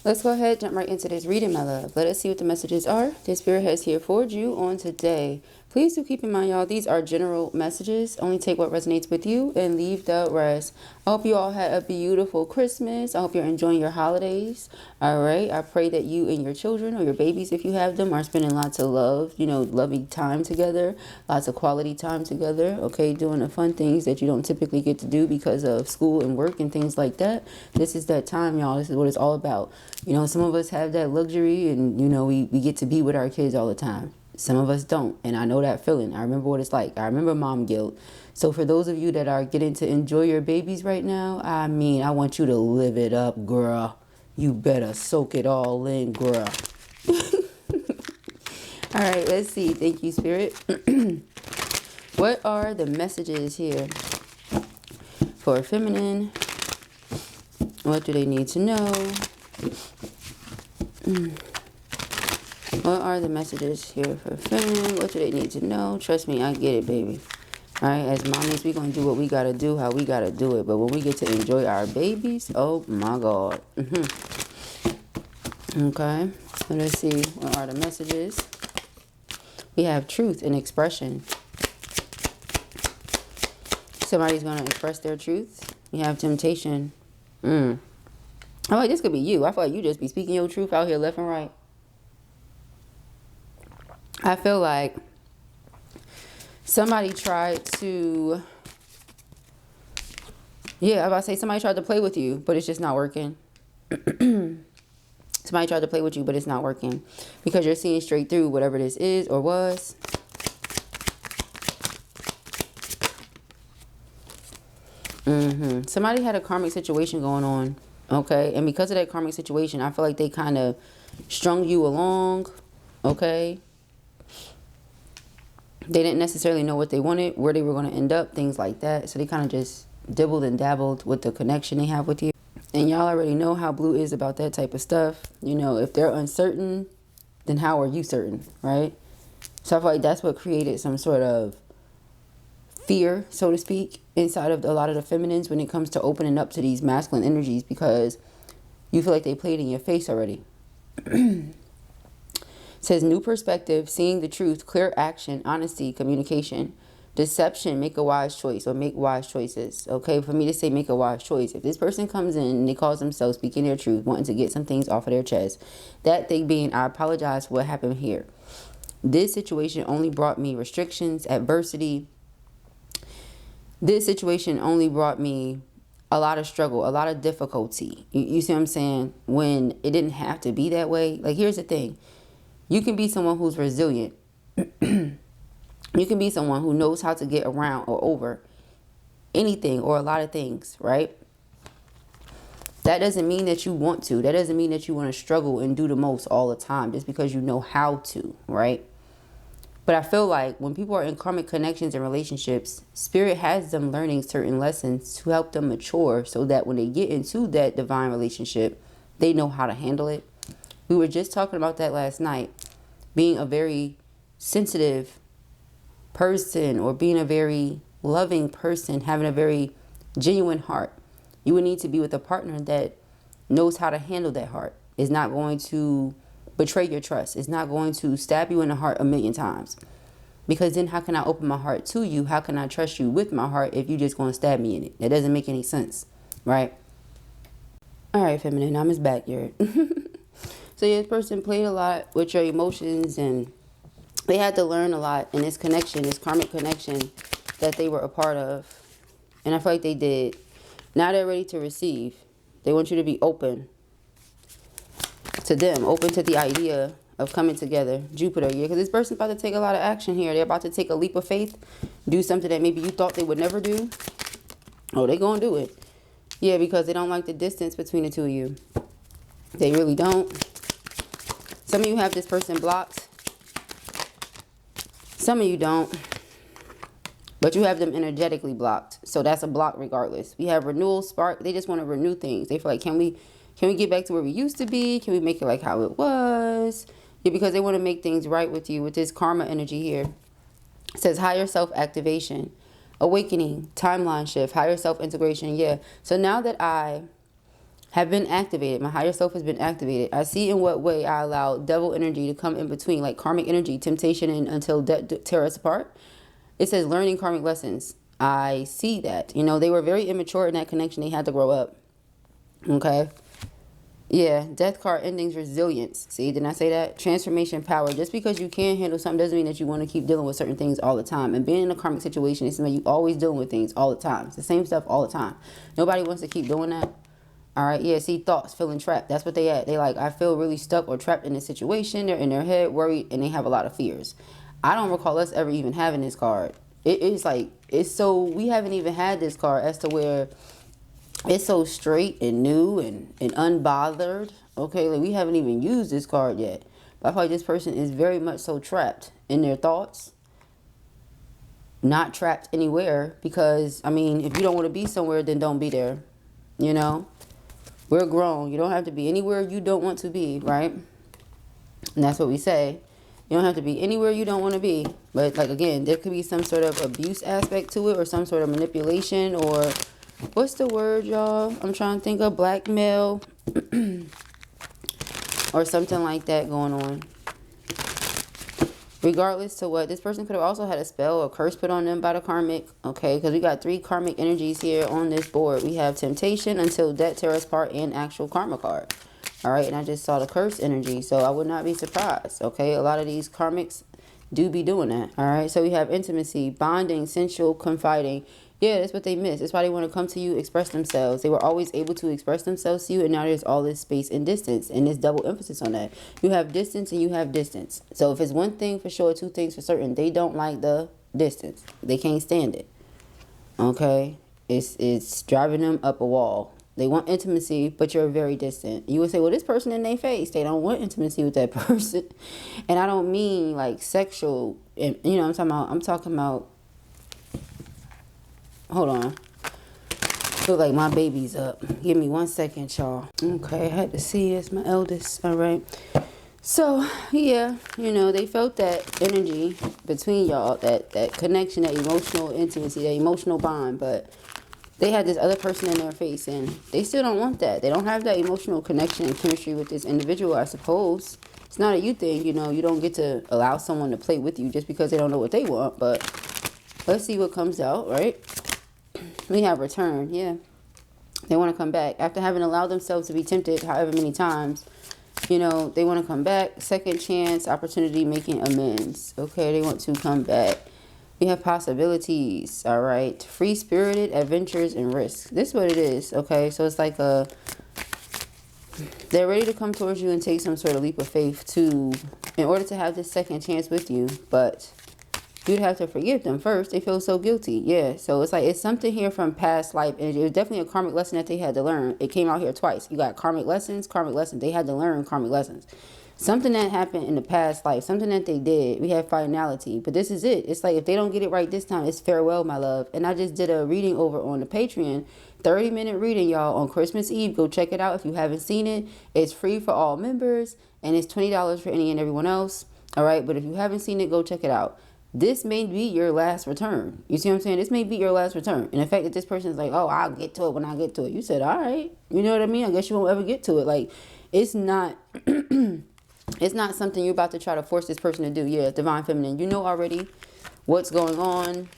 Let's go ahead, jump right into this reading, my love. Let us see what the messages are the Spirit has here for you on today. Please do keep in mind, y'all, these are general messages. Only take what resonates with you and leave the rest. I hope you all had a beautiful Christmas. I hope you're enjoying your holidays. All right. I pray that you and your children or your babies, if you have them, are spending lots of love, loving time together, lots of quality time together. Okay. Doing the fun things that you don't typically get to do because of school and work and things like that. This is that time, y'all. This is what it's all about. Some of us have that luxury and, we get to be with our kids all the time. Some of us don't. And I know that feeling. I remember what it's like. I remember mom guilt. So for those of you that are getting to enjoy your babies right now, I want you to live it up, girl. You better soak it all in, girl. All right, let's see. Thank you, Spirit. What are the messages here for feminine? What do they need to know? What are the messages here for feminine? What do they need to know? Trust me, I get it, baby. All right, as mommies, we're going to do what we got to do, how we got to do it. But when we get to enjoy our babies, oh my God. Okay, so let's see. What are the messages? We have truth and expression. Somebody's going to express their truth. We have temptation. I feel like this could be you. I feel like you just be speaking your truth out here left and right. I feel like somebody tried to, I was about to say somebody tried to play with you, but it's just not working. Somebody tried to play with you, but it's not working because you're seeing straight through whatever this is or was. Somebody had a karmic situation going on, okay? And because of that karmic situation, I feel like they kind of strung you along, okay? They didn't necessarily know what they wanted, where they were going to end up, things like that. So they kind of just dibbled and dabbled with the connection they have with you. And y'all already know how Blue is about that type of stuff. If they're uncertain, then how are you certain, right? So I feel like that's what created some sort of fear, so to speak, inside of a lot of the feminines when it comes to opening up to these masculine energies, because you feel like they played in your face already. Says new perspective, seeing the truth, clear action, honesty, communication, deception, make a wise choice or make wise choices. Okay, for me to say make a wise choice, if this person comes in and they call themselves speaking their truth, wanting to get some things off of their chest, that thing being, I apologize for what happened here. This situation only brought me restrictions, adversity. This situation only brought me a lot of struggle, a lot of difficulty. You see what I'm saying? When it didn't have to be that way. Like, here's the thing. You can be someone who's resilient. You can be someone who knows how to get around or over anything or a lot of things, right? That doesn't mean that you want to. That doesn't mean that you want to struggle and do the most all the time just because you know how to, right? But I feel like when people are in karmic connections and relationships, Spirit has them learning certain lessons to help them mature so that when they get into that divine relationship, they know how to handle it. We were just talking about that last night. Being a very sensitive person or being a very loving person, having a very genuine heart. You would need to be with a partner that knows how to handle that heart. Is not going to betray your trust. It's not going to stab you in the heart a million times. Because then how can I open my heart to you? How can I trust you with my heart if you just going to stab me in it? That doesn't make any sense, right? All right, feminine, I'm his backyard. So this person played a lot with your emotions and they had to learn a lot in this connection, this karmic connection that they were a part of. And I feel like they did. Now they're ready to receive. They want you to be open to them, open to the idea of coming together. Jupiter, yeah, because this person's about to take a lot of action here. They're about to take a leap of faith, do something that maybe you thought they would never do. Oh, they're going to do it. Yeah, because they don't like the distance between the two of you. They really don't. Some of you have this person blocked. Some of you don't. But you have them energetically blocked. So that's a block regardless. We have renewal, spark. They just want to renew things. They feel like, can we get back to where we used to be? Can we make it like how it was? Yeah, because they want to make things right with you with this karma energy here. It says higher have been activated. My higher self has been activated. I see in what way I allow devil energy to come in between, like karmic energy, temptation, and until death tear us apart. It says learning karmic lessons. I see that. You know, they were very immature in that connection. They had to grow up. Okay. Yeah, death card endings, resilience. See, didn't I say that? Transformation power. Just because you can't handle something doesn't mean that you want to keep dealing with certain things all the time. And being in a karmic situation, it's like you always dealing with things all the time. It's the same stuff all the time. Nobody wants to keep doing that. All right, yeah, see, thoughts, feeling trapped. That's what they at. They like, I feel really stuck or trapped in this situation. They're in their head, worried, and they have a lot of fears. I don't recall us ever even having this card. It's like, it's so, we haven't even had this card as to where it's so straight and new and unbothered. Okay, like we haven't even used this card yet. But I feel like this person is very much so trapped in their thoughts. Not trapped anywhere, because, I mean, if you don't want to be somewhere, then don't be there. You know? We're grown. You don't have to be anywhere you don't want to be, right? And that's what we say. You don't have to be anywhere you don't want to be. But, like, again, there could be some sort of abuse aspect to it, or some sort of manipulation, or what's the word, y'all? I'm trying to think of blackmail or something like that going on. Regardless to what, this person could have also had a spell or curse put on them by the karmic, okay? Because we got 3 karmic energies here on this board. We have temptation, until death tear us apart, and actual karma card. All right, and I just saw the curse energy, so I would not be surprised, okay? A lot of these karmics do be doing that, all right? So we have intimacy, bonding, sensual, confiding. Yeah, that's what they miss. That's why they want to come to you, express themselves. They were always able to express themselves to you, and now there's all this space and distance, and there's double emphasis on that. You have distance and you have distance. So if it's one thing for sure, 2 things for certain, they don't like the distance. They can't stand it. Okay? It's driving them up a wall. They want intimacy, but you're very distant. You would say, well, this person in their face, they don't want intimacy with that person. And I don't mean like sexual, you know what I'm talking about, hold on. Feel like my baby's up. Give me 1 second, y'all. Okay, I had to see. It's my eldest. All right. So, yeah, you know, they felt that energy between y'all, that connection, that emotional intimacy, that emotional bond. But they had this other person in their face, and they still don't want that. They don't have that emotional connection and chemistry with this individual, I suppose. It's not a you thing, you know. You don't get to allow someone to play with you just because they don't know what they want. But let's see what comes out, right? We have return, yeah. They want to come back. After having allowed themselves to be tempted however many times, you know, they want to come back. Second chance, opportunity, making amends. Okay, they want to come back. We have possibilities, all right. Free-spirited, adventures, and risks. This is what it is, okay? So it's like they're ready to come towards you and take some sort of leap of faith in order to have this second chance with you, but you'd have to forgive them first. They feel so guilty. Yeah. So it's like, it's something here from past life energy. It was definitely a karmic lesson that they had to learn. It came out here twice. You got karmic lessons. They had to learn karmic lessons. Something that happened in the past life. Something that they did. We have finality. But this is it. It's like, if they don't get it right this time, it's farewell, my love. And I just did a reading over on the Patreon. 30-minute reading, y'all, on Christmas Eve. Go check it out if you haven't seen it. It's free for all members. And it's $20 for any and everyone else. All right. But if you haven't seen it, go check it out. This may be your last return. You see what I'm saying? This may be your last return. And the fact that this person is like, oh, I'll get to it when I get to it. You said, all right. You know what I mean? I guess you won't ever get to it. Like, it's not it's not something you're about to try to force this person to do. Yeah, divine feminine. You know already what's going on.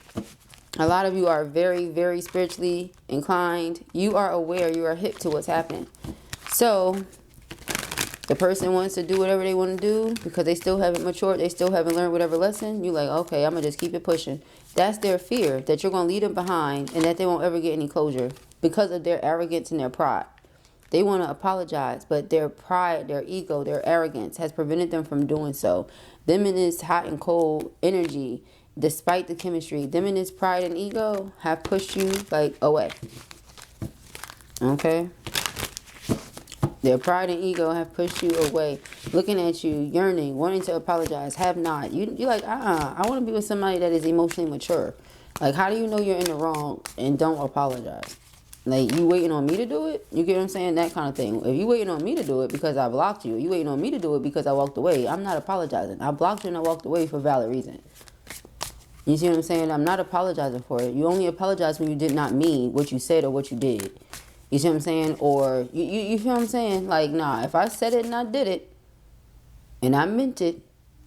A lot of you are very, very spiritually inclined. You are aware. You are hip to what's happening. So the person wants to do whatever they want to do because they still haven't matured. They still haven't learned whatever lesson. You're like, okay, I'm going to just keep it pushing. That's their fear, that you're going to lead them behind and that they won't ever get any closure because of their arrogance and their pride. They want to apologize, but their pride, their ego, their arrogance has prevented them from doing so. Them in this hot and cold energy, despite the chemistry, them in this pride and ego have pushed you like away. Okay? Their pride and ego have pushed you away, looking at you, yearning, wanting to apologize, have not. You're like, I want to be with somebody that is emotionally mature. Like, how do you know you're in the wrong and don't apologize? Like, you waiting on me to do it? You get what I'm saying? That kind of thing. If you waiting on me to do it because I blocked you, you waiting on me to do it because I walked away, I'm not apologizing. I blocked you and I walked away for valid reason. You see what I'm saying? I'm not apologizing for it. You only apologize when you did not mean what you said or what you did. You see what I'm saying? Or you feel what I'm saying? Like, nah, if I said it and I did it and I meant it,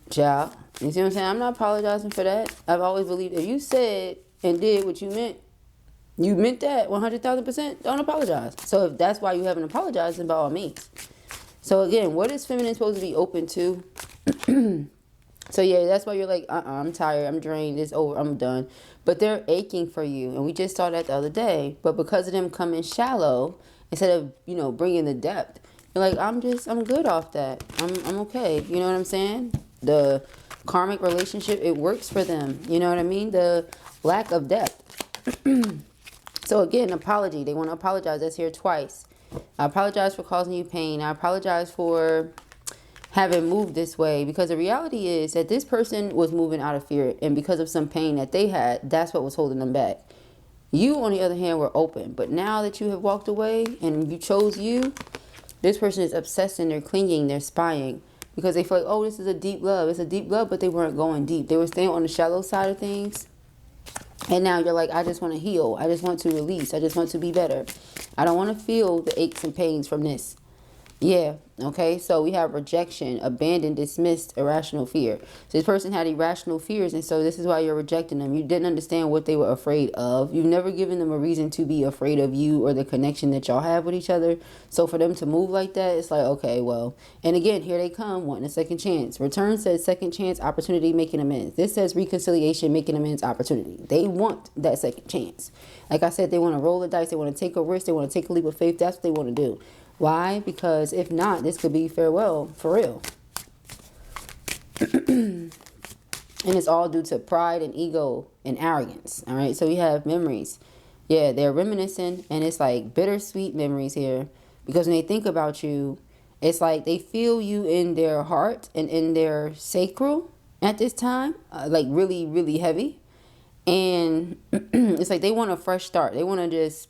child, you see what I'm saying? I'm not apologizing for that. I've always believed if you said and did what you meant that 100,000%, don't apologize. So if that's why you haven't apologized, then by all means. So again, what is feminine supposed to be open to? So yeah, that's why you're like, I'm tired, I'm drained, it's over, I'm done. But they're aching for you. And we just saw that the other day. But because of them coming shallow, instead of, you know, bringing the depth, you're like, I'm good off that. I'm okay. You know what I'm saying? The karmic relationship, it works for them. You know what I mean? The lack of depth. So again, apology. They want to apologize. That's here twice. I apologize for causing you pain. I apologize for having moved this way, because the reality is that this person was moving out of fear, and because of some pain that they had, that's what was holding them back. You, on the other hand, were open. But now that you have walked away and you chose you, this person is obsessed and they're clinging, they're spying, because they feel like, oh, this is a deep love. It's a deep love, but they weren't going deep. They were staying on the shallow side of things. And now you're like, I just want to heal. I just want to release. I just want to be better. I don't want to feel the aches and pains from this. Yeah, okay, so we have rejection, abandoned, dismissed, irrational fear. So this person had irrational fears, and so this is why you're rejecting them. You didn't understand what they were afraid of. You've never given them a reason to be afraid of you or the connection that y'all have with each other. So for them to move like that, it's like, okay, well, and again, here they come, wanting a second chance. Return says second chance, opportunity, making amends. This says reconciliation, making amends, opportunity. They want that second chance. Like I said, they want to roll the dice. They want to take a risk. They want to take a leap of faith. That's what they want to do. Why? Because if not, this could be farewell for real. And it's all due to pride and ego and arrogance. All right. So we have memories. Yeah, they're reminiscing, and it's like bittersweet memories here, because when they think about you, it's like they feel you in their heart and in their sacral at this time, like really, really heavy. And it's like they want a fresh start. They want to just,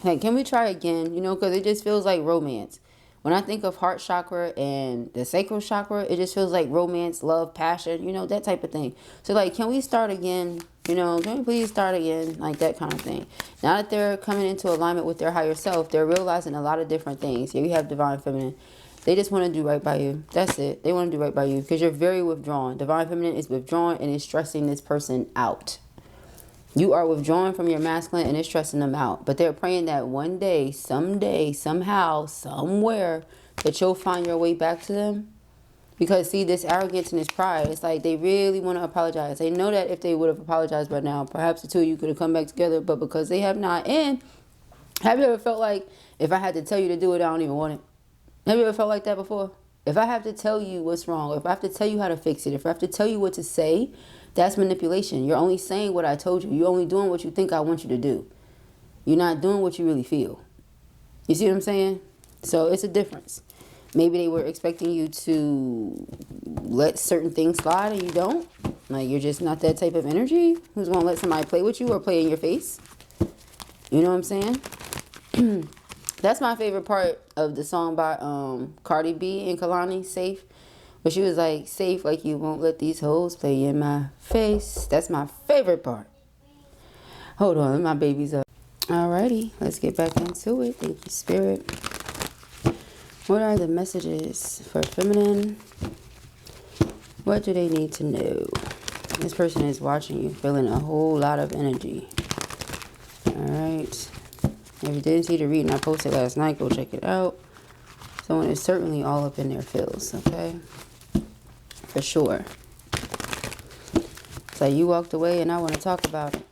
hey, can we try again? You know, because it just feels like romance. When I think of heart chakra and the sacral chakra, it just feels like romance, love, passion, you know, that type of thing. So like, can we start again? You know, can we please start again? Like that kind of thing. Now that they're coming into alignment with their higher self, they're realizing a lot of different things. Here we have divine feminine. They just want to do right by you. That's it. They want to do right by you because you're very withdrawn. Divine feminine is withdrawn and is stressing this person out. You are withdrawing from your masculine and it's stressing them out. But they're praying that one day, someday, somehow, somewhere, that you'll find your way back to them. Because, see, this arrogance and this pride, it's like they really want to apologize. They know that if they would have apologized by now, perhaps the two of you could have come back together. But because they have not. And have you ever felt like, if I had to tell you to do it, I don't even want it? Have you ever felt like that before? If I have to tell you what's wrong, or if I have to tell you how to fix it, if I have to tell you what to say, that's manipulation. You're only saying what I told you. You're only doing what you think I want you to do. You're not doing what you really feel. You see what I'm saying? So it's a difference. Maybe they were expecting you to let certain things slide and you don't. Like you're just not that type of energy who's going to let somebody play with you or play in your face. You know what I'm saying? That's my favorite part of the song by Cardi B and Kalani, Safe. But she was like, safe like you won't let these hoes play in my face. That's my favorite part. Hold on, my baby's up. Alrighty, let's get back into it. Thank you, Spirit. What are the messages for feminine? What do they need to know? This person is watching you, feeling a whole lot of energy. Alright. If you didn't see the reading I posted last night, go check it out. Someone is certainly all up in their feels, okay? For sure. So you walked away and I want to talk about it.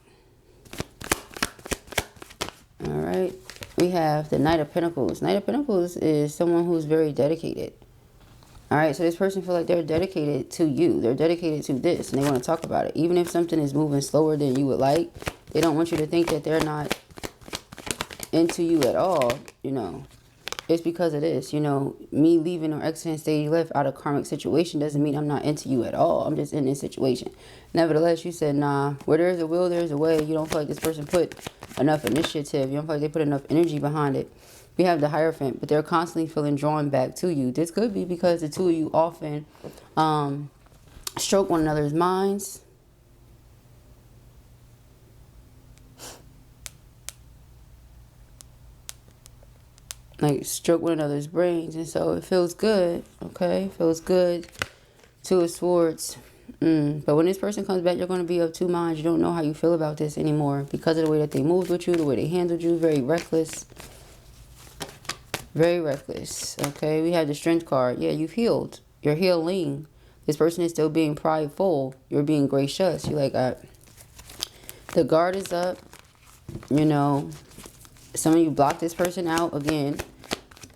Alright. We have the Knight of Pentacles. Knight of Pentacles is someone who's very dedicated. Alright, so this person feels like they're dedicated to you. They're dedicated to this and they want to talk about it. Even if something is moving slower than you would like, they don't want you to think that they're not into you at all, you know. It's because of this, you know, me leaving or exiting stage left out of karmic situation doesn't mean I'm not into you at all. I'm just in this situation. Nevertheless, you said, nah, where there's a will, there's a way. You don't feel like this person put enough initiative. You don't feel like they put enough energy behind it. We have the Hierophant, but they're constantly feeling drawn back to you. This could be because the two of you often stroke one another's minds. like stroke one another's brains. And so it feels good, okay? It feels good. Two of Swords. But when this person comes back, you're going to be of two minds. You don't know how you feel about this anymore because of the way that they moved with you, the way they handled you. Very reckless. Very reckless. Okay, we have the Strength card. Yeah, you've healed. You're healing. This person is still being prideful. You're being gracious. You're like, the guard is up. You know, some of you blocked this person out again.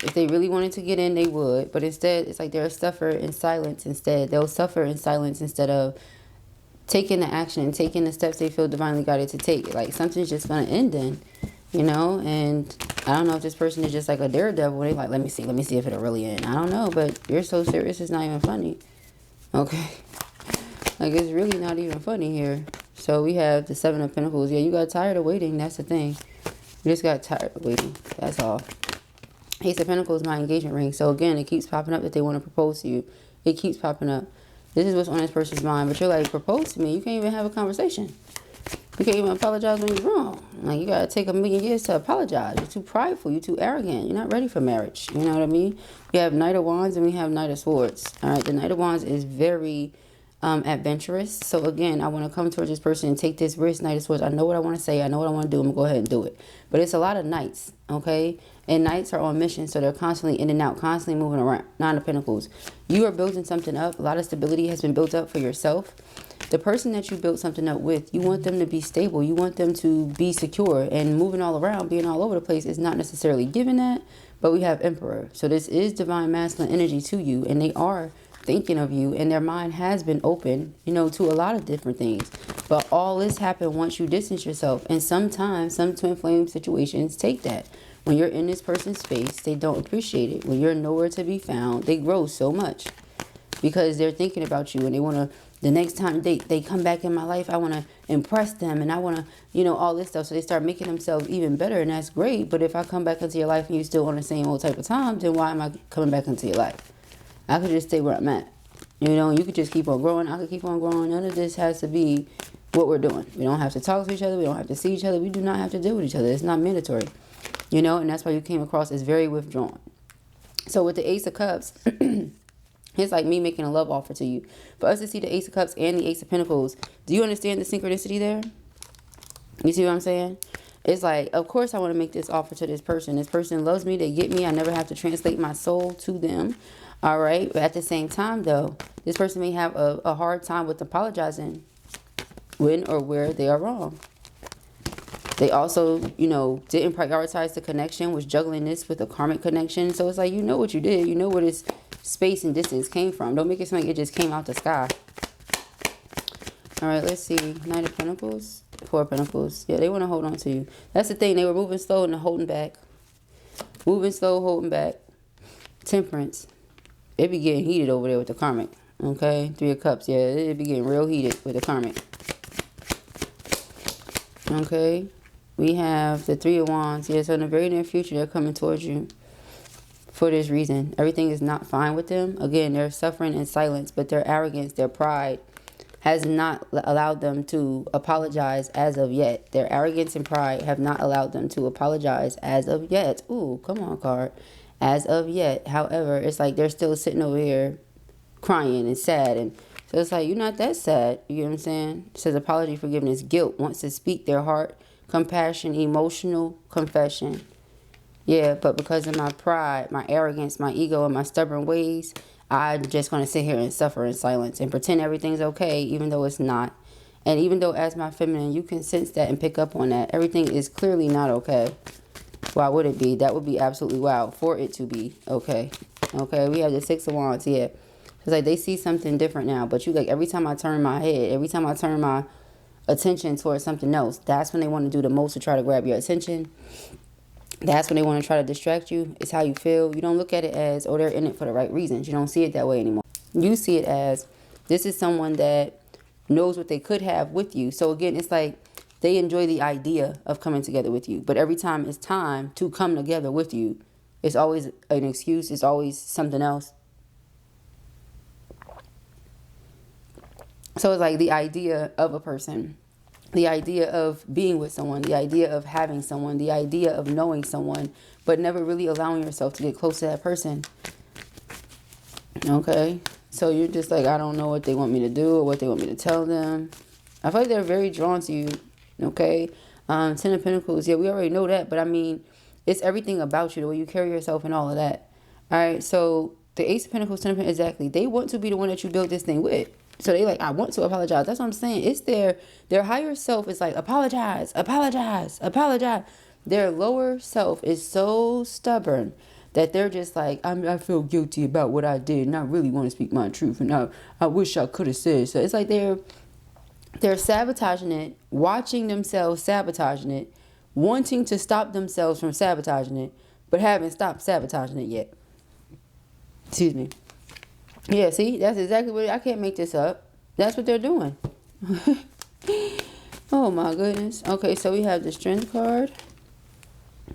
If they really wanted to get in, they would. But instead, it's like they'll suffer in silence instead. They'll suffer in silence instead of taking the action and taking the steps they feel divinely guided to take. Like something's just going to end then, you know? And I don't know if this person is just like a daredevil. They like, let me see if it'll really end. I don't know, but you're so serious, it's not even funny. Okay. Like it's really not even funny here. So we have the Seven of Pentacles. Yeah, you got tired of waiting. That's the thing. You just got tired of waiting. That's all. Ace of Pentacles, my engagement ring. So again, it keeps popping up that they want to propose to you. It keeps popping up. This is what's on this person's mind. But you're like, propose to me. You can't even have a conversation. You can't even apologize when you're wrong. Like, you got to take 1,000,000 years to apologize. You're too prideful. You're too arrogant. You're not ready for marriage. You know what I mean? We have Knight of Wands and we have Knight of Swords. All right. The Knight of Wands is very adventurous. So again, I want to come towards this person and take this risk. Knight of Swords. I know what I want to say. I know what I want to do. I'm going to go ahead and do it. But it's a lot of knights. Okay. And knights are on mission, so they're constantly in and out, constantly moving around. Nine of Pentacles. You are building something up. A lot of stability has been built up for yourself. The person that you built something up with, you want them to be stable. You want them to be secure. And moving all around, being all over the place is not necessarily given that. But we have Emperor. So this is divine masculine energy to you. And they are thinking of you. And their mind has been open, you know, to a lot of different things. But all this happened once you distance yourself. And sometimes some twin flame situations take that. When you're in this person's space, they don't appreciate it. When you're nowhere to be found, they grow so much because they're thinking about you and they want to, the next time they come back in my life, I want to impress them and I want to, you know, all this stuff. So they start making themselves even better and that's great. But if I come back into your life and you still on the same old type of time, then why am I coming back into your life? I could just stay where I'm at. You know, you could just keep on growing. I could keep on growing. None of this has to be what we're doing. We don't have to talk to each other. We don't have to see each other. We do not have to deal with each other. It's not mandatory. You know, and that's why you came across as very withdrawn. So with the Ace of Cups, it's like me making a love offer to you. For us to see the Ace of Cups and the Ace of Pentacles, do you understand the synchronicity there? You see what I'm saying? It's like, of course I want to make this offer to this person. This person loves me. They get me. I never have to translate my soul to them. All right. But at the same time, though, this person may have a hard time with apologizing when or where they are wrong. They also, you know, didn't prioritize the connection, was juggling this with a karmic connection. So it's like, you know what you did. You know where this space and distance came from. Don't make it seem like it just came out the sky. All right, let's see. Knight of Pentacles, Four of Pentacles. Yeah, they want to hold on to you. That's the thing. They were moving slow and holding back. Moving slow, holding back. Temperance. It be getting heated over there with the karmic. Okay, Three of Cups. Yeah, it be getting real heated with the karmic. Okay. We have the Three of Wands. Yeah, so in the very near future, they're coming towards you for this reason. Everything is not fine with them. Again, they're suffering in silence, but their arrogance, their pride has not allowed them to apologize as of yet. Their arrogance and pride have not allowed them to apologize as of yet. Ooh, come on, card. As of yet. However, it's like they're still sitting over here crying and sad. And so it's like, you're not that sad. You know what I'm saying? It says apology, forgiveness, guilt, wants to speak their heart. Compassion, emotional confession. Yeah, but because of my pride, my arrogance, my ego, and my stubborn ways, I'm just going to sit here and suffer in silence and pretend everything's okay, even though it's not. And even though as my feminine, you can sense that and pick up on that. Everything is clearly not okay. Why would it be? That would be absolutely wild for it to be okay. Okay, we have the Six of Wands here. It's like they see something different now. But you like, every time I turn my head, every time I turn my attention towards something else, that's when they want to do the most to try to grab your attention. That's when they want to try to distract you. It's how you feel. You don't look at it as, oh, they're in it for the right reasons. You don't see it that way anymore. You see it as, this is someone that knows what they could have with you. So again, it's like they enjoy the idea of coming together with you. But every time it's time to come together with you, it's always an excuse. It's always something else. So it's like the idea of a person the idea of being with someone, the idea of having someone, the idea of knowing someone, but never really allowing yourself to get close to that person. Okay, so you're just like, I don't know what they want me to do or what they want me to tell them. I feel like they're very drawn to you. Okay, Ten of Pentacles, yeah, we already know that, but I mean, it's everything about you, the way you carry yourself and all of that. All right, so the Ace of Pentacles, Ten of Pentacles, exactly. They want to be the one that you build this thing with. So they like, I want to apologize. That's what I'm saying. It's their higher self is like, apologize, apologize, apologize. Their lower self is so stubborn that they're just like, I feel guilty about what I did, and I really want to speak my truth, and I wish I could have said so. It's like they're sabotaging it, watching themselves sabotaging it, wanting to stop themselves from sabotaging it, but haven't stopped sabotaging it yet. Excuse me. Yeah, see, that's exactly what, I can't make this up. That's what they're doing. Oh my goodness. Okay, so we have the Strength card.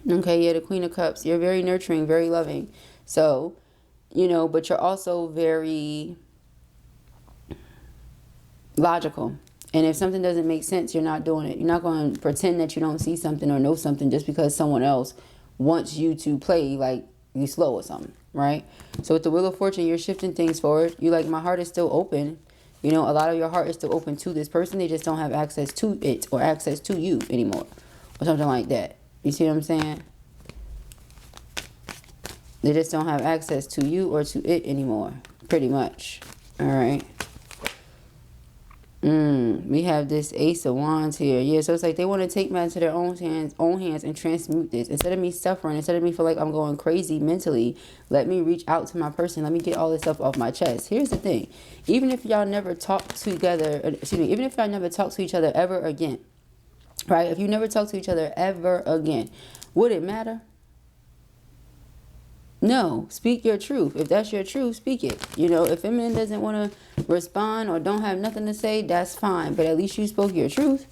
Okay, yeah, the Queen of Cups. You're very nurturing, very loving. So, you know, but you're also very logical. And if something doesn't make sense, you're not doing it. You're not going to pretend that you don't see something or know something just because someone else wants you to play like you slow or something, right? So with the Wheel of Fortune, you're shifting things forward. You like, my heart is still open. You know, a lot of your heart is still open to this person. They just don't have access to it or access to you anymore or something like that. You see what I'm saying? They just don't have access to you or to it anymore, pretty much. All right. We have this Ace of Wands here. Yeah, so it's like they want to take matters to their own hands and transmute this. Instead of me suffering, instead of me feel like I'm going crazy mentally, let me reach out to my person. Let me get all this stuff off my chest. Here's the thing. Even if y'all never talk together, even if y'all never talk to each other ever again, right? If you never talk to each other ever again, would it matter? No, speak your truth. If that's your truth, speak it. You know, if feminine doesn't want to respond or don't have nothing to say, that's fine. But at least you spoke your truth,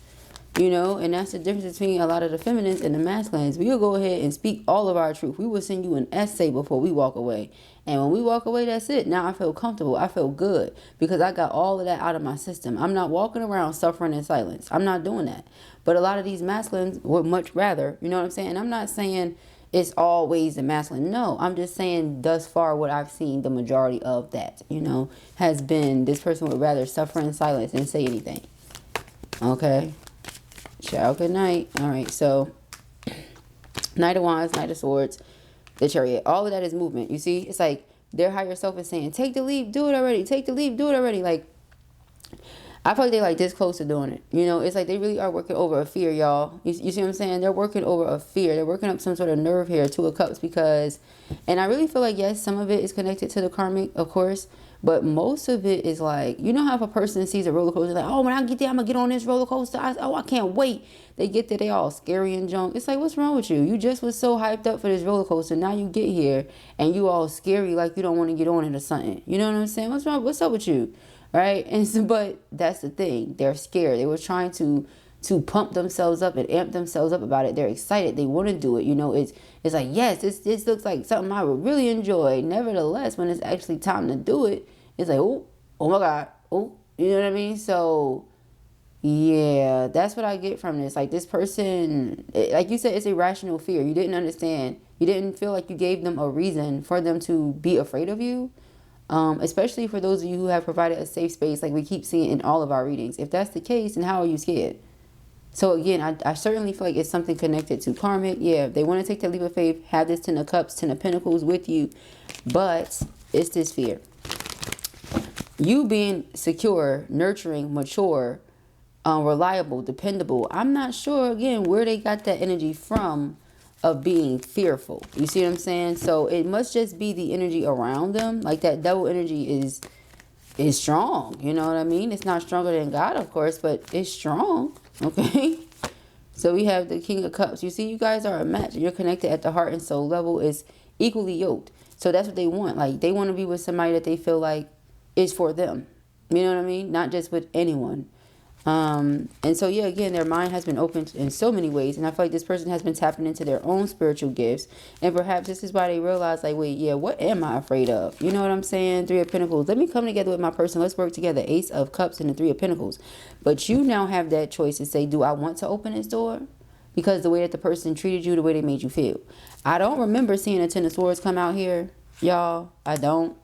you know, and that's the difference between a lot of the feminines and the masculines. We'll go ahead and speak all of our truth. We will send you an essay before we walk away. And when we walk away, that's it. Now I feel comfortable. I feel good because I got all of that out of my system. I'm not walking around suffering in silence. I'm not doing that. But a lot of these masculines would much rather, you know what I'm saying? And I'm not saying it's always the masculine. No, I'm just saying thus far what I've seen, the majority of that, you know, has been this person would rather suffer in silence than say anything. Okay. Ciao, good night. All right, so Knight of Wands, Knight of Swords, the Chariot. All of that is movement. You see, it's like their higher self is saying, take the leap, do it already. Take the leap, do it already. Like, I feel like they're like this close to doing it. You know, it's like they really are working over a fear, y'all. You see what I'm saying? They're working over a fear. They're working up some sort of nerve here, Two of Cups, because, and I really feel like, yes, some of it is connected to the karmic, of course, but most of it is like, you know how if a person sees a roller coaster, like, oh, when I get there, I'm going to get on this roller coaster. I can't wait. They get there, they all scary and junk. It's like, what's wrong with you? You just was so hyped up for this roller coaster. Now you get here and you all scary like you don't want to get on it or something. You know what I'm saying? What's wrong? What's up with you? Right? And so, but that's the thing. They're scared. They were trying to pump themselves up and amp themselves up about it. They're excited. They want to do it. You know, it's like, yes, this looks like something I would really enjoy. Nevertheless, when it's actually time to do it, it's like, oh my God. Oh, you know what I mean? So, yeah, that's what I get from this. Like this person, like you said, it's irrational fear. You didn't understand. You didn't feel like you gave them a reason for them to be afraid of you. Especially for those of you who have provided a safe space like we keep seeing in all of our readings. If that's the case, then how are you scared? So again, I certainly feel like it's something connected to karmic. Yeah, they want to take that leap of faith, have this Ten of Cups, Ten of Pentacles with you, but it's this fear. You being secure, nurturing, mature, reliable, dependable. I'm not sure, again, where they got that energy from of being fearful. You see what I'm saying? So it must just be the energy around them. Like that double energy is strong. You know what I mean? It's not stronger than God, of course, but it's strong. Okay. So we have the King of Cups. You see, you guys are a match. You're connected at the heart and soul level. Is equally yoked. So that's what they want. Like they want to be with somebody that they feel like is for them. You know what I mean? Not just with anyone. And so, yeah, again, their mind has been opened in so many ways. And I feel like this person has been tapping into their own spiritual gifts. And perhaps this is why they realize, like, wait, yeah, what am I afraid of? You know what I'm saying? Three of Pentacles. Let me come together with my person. Let's work together. Ace of Cups and the Three of Pentacles. But you now have that choice to say, do I want to open this door? Because the way that the person treated you, the way they made you feel. I don't remember seeing a Ten of Swords come out here, y'all. I don't.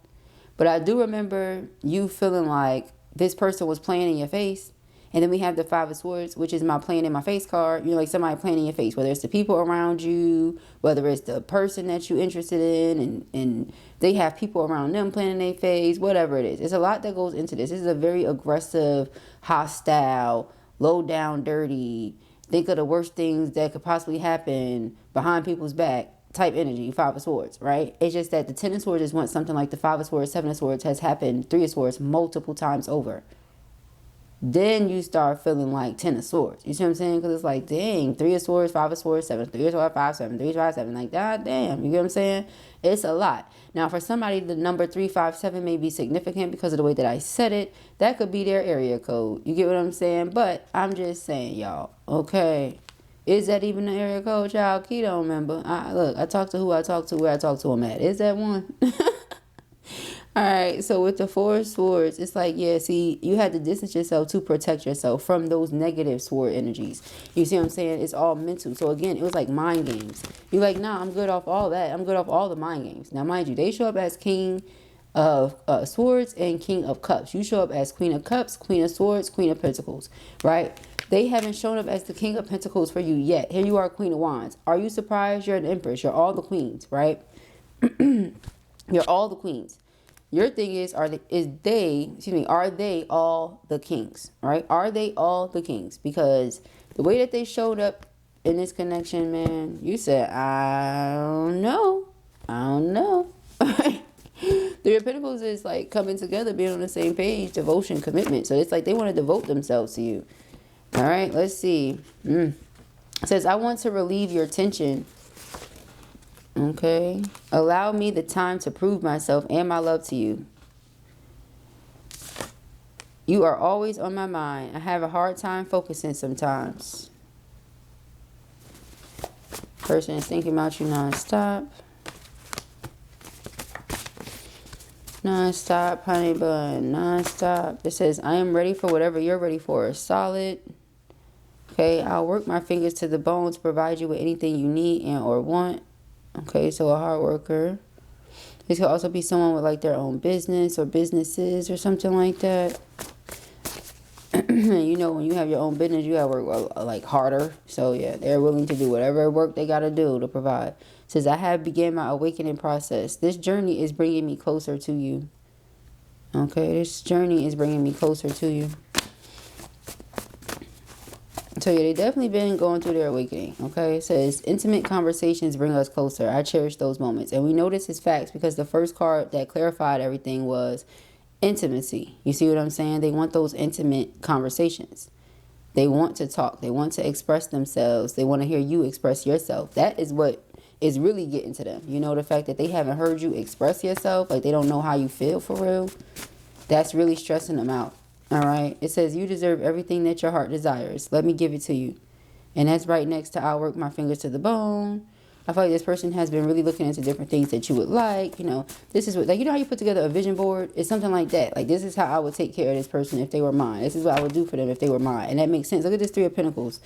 But I do remember you feeling like this person was playing in your face. And then we have the Five of Swords, which is my playing in my face card. You know, like somebody playing in your face, whether it's the people around you, whether it's the person that you're interested in, and they have people around them playing in their face, whatever it is. There's a lot that goes into this. This is a very aggressive, hostile, low down, dirty, think of the worst things that could possibly happen behind people's back type energy, Five of Swords, right? It's just that the Ten of Swords is once something like the Five of Swords, Seven of Swords has happened, Three of Swords multiple times over. Then you start feeling like Ten of Swords. You see what I'm saying? Because it's like, dang, Three of Swords, Five of Swords, Seven, Three of Swords, 5, 7, 3, 5, 7. Like, god damn. You get what I'm saying? It's a lot. Now, for somebody, the number 357 may be significant because of the way that I said it. That could be their area code. You get what I'm saying? But I'm just saying, y'all. Okay. Is that even the area code, child? Key don't remember. Look, I talk to who I talk to, where I talk to them at. Is that one? All right, so with the Four of Swords, it's like, yeah, see, you had to distance yourself to protect yourself from those negative sword energies. You see what I'm saying? It's all mental. So again, it was like mind games. You're like, nah, I'm good off all that. I'm good off all the mind games. Now, mind you, they show up as King of Swords and King of Cups. You show up as Queen of Cups, Queen of Swords, Queen of Pentacles, right? They haven't shown up as the King of Pentacles for you yet. Here you are, Queen of Wands. Are you surprised? You're an Empress. You're all the queens, right? You're all the queens. Your thing is, are they all the kings, right? Are they all the kings? Because the way that they showed up in this connection, man, you said, I don't know. Three of Pentacles is like coming together, being on the same page, devotion, commitment. So it's like they want to devote themselves to you. All right, let's see. It says, I want to relieve your tension. Okay. Allow me the time to prove myself and my love to you. You are always on my mind. I have a hard time focusing sometimes. Person is thinking about you nonstop. Nonstop, honey bun. Nonstop. It says, I am ready for whatever you're ready for. Solid. Okay. I'll work my fingers to the bone to provide you with anything you need and or want. Okay, so a hard worker. This could also be someone with like their own business or businesses or something like that. You know, when you have your own business, you have to work like harder. So yeah, they're willing to do whatever work they got to do to provide. It says, I have began my awakening process. This journey is bringing me closer to you. Okay, this journey is bringing me closer to you. So yeah, they definitely been going through their awakening. Okay, it says intimate conversations bring us closer. I cherish those moments, and we know this is facts because the first card that clarified everything was intimacy. You see what I'm saying? They want those intimate conversations. They want to talk. They want to express themselves. They want to hear you express yourself. That is what is really getting to them. You know, the fact that they haven't heard you express yourself, like they don't know how you feel for real. That's really stressing them out. All right. It says, you deserve everything that your heart desires. Let me give it to you. And that's right next to I'll work my fingers to the bone. I feel like this person has been really looking into different things that you would like. You know, this is what, like, you know how you put together a vision board? It's something like that. Like, this is how I would take care of this person if they were mine. This is what I would do for them if they were mine. And that makes sense. Look at this Three of Pentacles.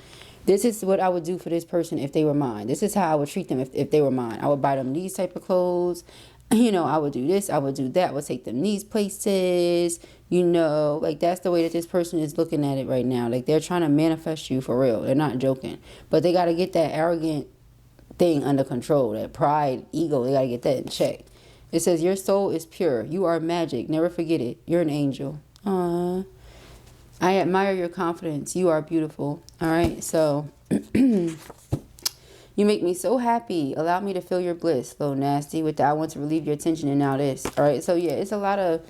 This is what I would do for this person if they were mine. This is how I would treat them if they were mine. I would buy them these type of clothes. You know, I would do this. I would do that. I would take them these places. You know, like that's the way that this person is looking at it right now. Like they're trying to manifest you for real. They're not joking. But they got to get that arrogant thing under control. That pride, ego, they got to get that in check. It says, your soul is pure. You are magic. Never forget it. You're an angel. Aww. I admire your confidence. You are beautiful. All right. So you make me so happy. Allow me to feel your bliss. Little nasty with that. I want to relieve your tension and now this. All right. So yeah, it's a lot of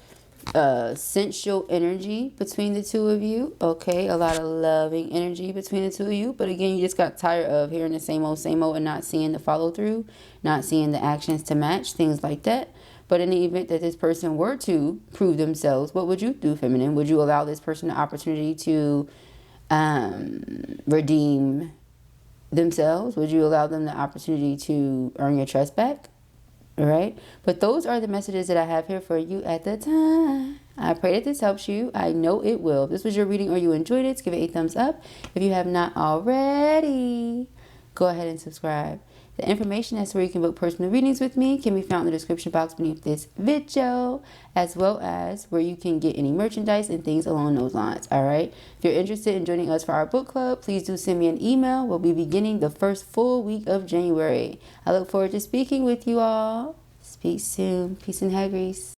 sensual energy between the two of you. Okay, a lot of loving energy between the two of you. But again, you just got tired of hearing the same old and not seeing the follow through, not seeing the actions to match, things like that. But in the event that this person were to prove themselves, what would you do, feminine? Would you allow this person the opportunity to redeem themselves? Would you allow them the opportunity to earn your trust back? All right. But those are the messages that I have here for you at the time. I pray that this helps you. I know it will. If this was your reading or you enjoyed it, give it a thumbs up. If you have not already, go ahead and subscribe. The information as to where you can book personal readings with me can be found in the description box beneath this video, as well as where you can get any merchandise and things along those lines. All right. If you're interested in joining us for our book club, please do send me an email. We'll be beginning the first full week of January. I look forward to speaking with you all. Speak soon. Peace and hair grease.